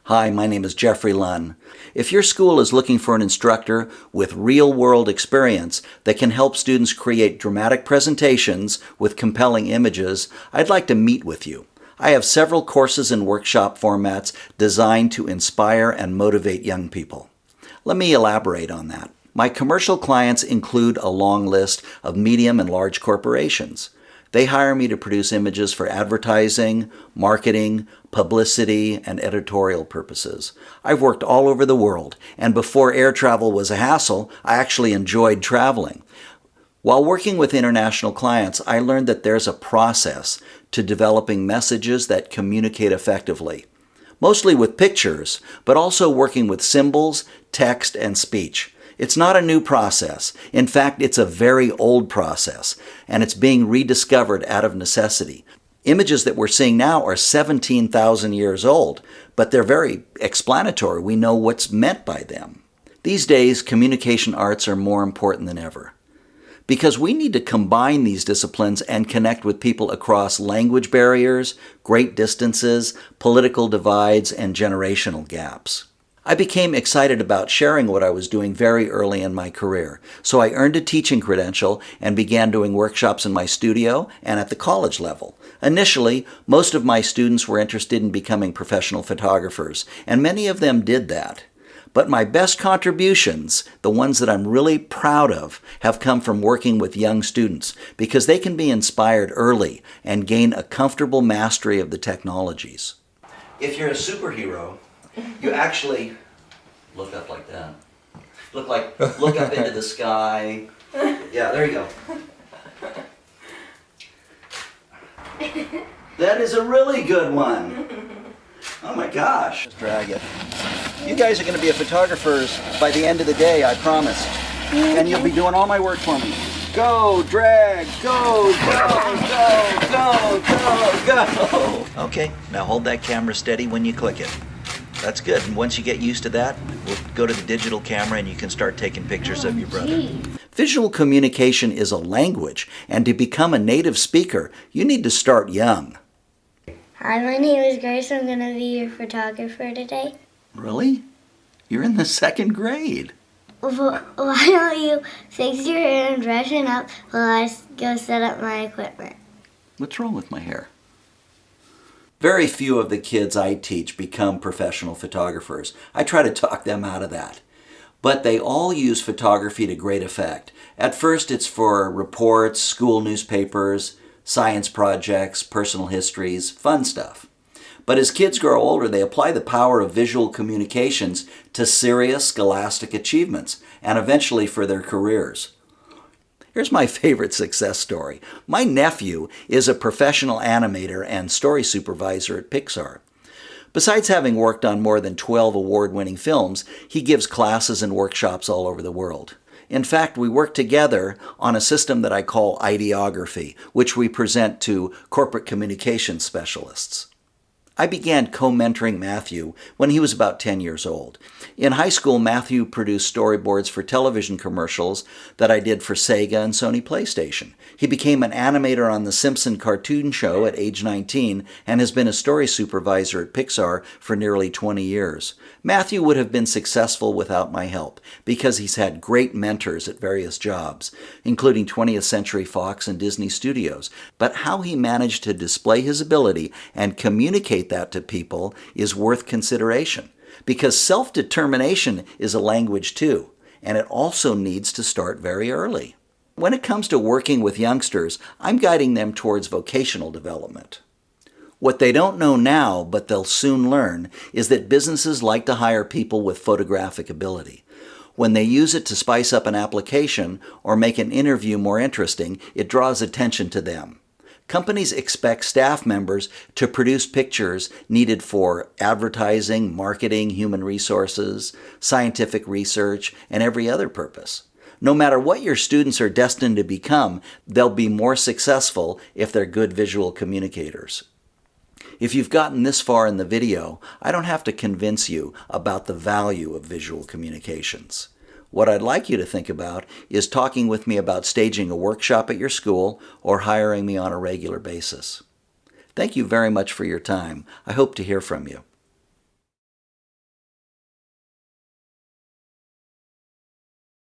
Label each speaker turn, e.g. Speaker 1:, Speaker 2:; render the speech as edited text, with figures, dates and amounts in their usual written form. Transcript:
Speaker 1: Hi, my name is Jeffery Luhn. If your school is looking for an instructor with real-world experience that can help students create dramatic presentations with compelling images, I'd like to meet with you. I have several courses and workshop formats designed to inspire and motivate young people. Let me elaborate on that. My commercial clients include a long list of medium and large corporations. They hire me to produce images for advertising, marketing, publicity, and editorial purposes. I've worked all over the world, and before air travel was a hassle, I actually enjoyed traveling. While working with international clients, I learned that there's a process to developing messages that communicate effectively, mostly with pictures, but also working with symbols, text, and speech. It's not a new process. In fact, it's a very old process, and it's being rediscovered out of necessity. Images that we're seeing now are 17,000 years old, but they're very explanatory. We know what's meant by them. These days, communication arts are more important than ever, because we need to combine these disciplines and connect with people across language barriers, great distances, political divides, and generational gaps. I became excited about sharing what I was doing very early in my career, so I earned a teaching credential and began doing workshops in my studio and at the college level. Initially, most of my students were interested in becoming professional photographers, and many of them did that. But my best contributions, the ones that I'm really proud of, have come from working with young students because they can be inspired early and gain a comfortable mastery of the technologies. If you're a superhero, you actually look up like that. Look up into the sky. Yeah, there you go. That is a really good one. Oh my gosh. Just drag it. You guys are going to be photographers by the end of the day, I promise. And you'll be doing all my work for me. Go, drag, go, go, go, go, go, go. Okay, now hold that camera steady when you click it. That's good. And once you get used to that, we'll go to the digital camera and you can start taking pictures of your brother. Visual communication is a language, and to become a native speaker, you need to start young.
Speaker 2: Hi, my name is Grace. I'm going to be your photographer today.
Speaker 1: Really? You're in the second grade.
Speaker 2: Why don't you fix your hair and freshen up while I go set up my equipment?
Speaker 1: What's wrong with my hair? Very few of the kids I teach become professional photographers. I try to talk them out of that. But they all use photography to great effect. At first it's for reports, school newspapers, science projects, personal histories, fun stuff. But as kids grow older, they apply the power of visual communications to serious scholastic achievements and eventually for their careers. Here's my favorite success story. My nephew is a professional animator and story supervisor at Pixar. Besides having worked on more than 12 award-winning films, he gives classes and workshops all over the world. In fact, we work together on a system that I call ideography, which we present to corporate communications specialists. I began co-mentoring Matthew when he was about 10 years old. In high school, Matthew produced storyboards for television commercials that I did for Sega and Sony PlayStation. He became an animator on the Simpson cartoon show at age 19 and has been a story supervisor at Pixar for nearly 20 years. Matthew would have been successful without my help because he's had great mentors at various jobs, including 20th Century Fox and Disney Studios. But how he managed to display his ability and communicate that to people is worth consideration, because self-determination is a language too, and it also needs to start very early. When it comes to working with youngsters, I'm guiding them towards vocational development. What they don't know now, but they'll soon learn, is that businesses like to hire people with photographic ability. When they use it to spice up an application or make an interview more interesting, it draws attention to them. Companies expect staff members to produce pictures needed for advertising, marketing, human resources, scientific research, and every other purpose. No matter what your students are destined to become, they'll be more successful if they're good visual communicators. If you've gotten this far in the video, I don't have to convince you about the value of visual communications. What I'd like you to think about is talking with me about staging a workshop at your school or hiring me on a regular basis. Thank you very much for your time. I hope to hear from you.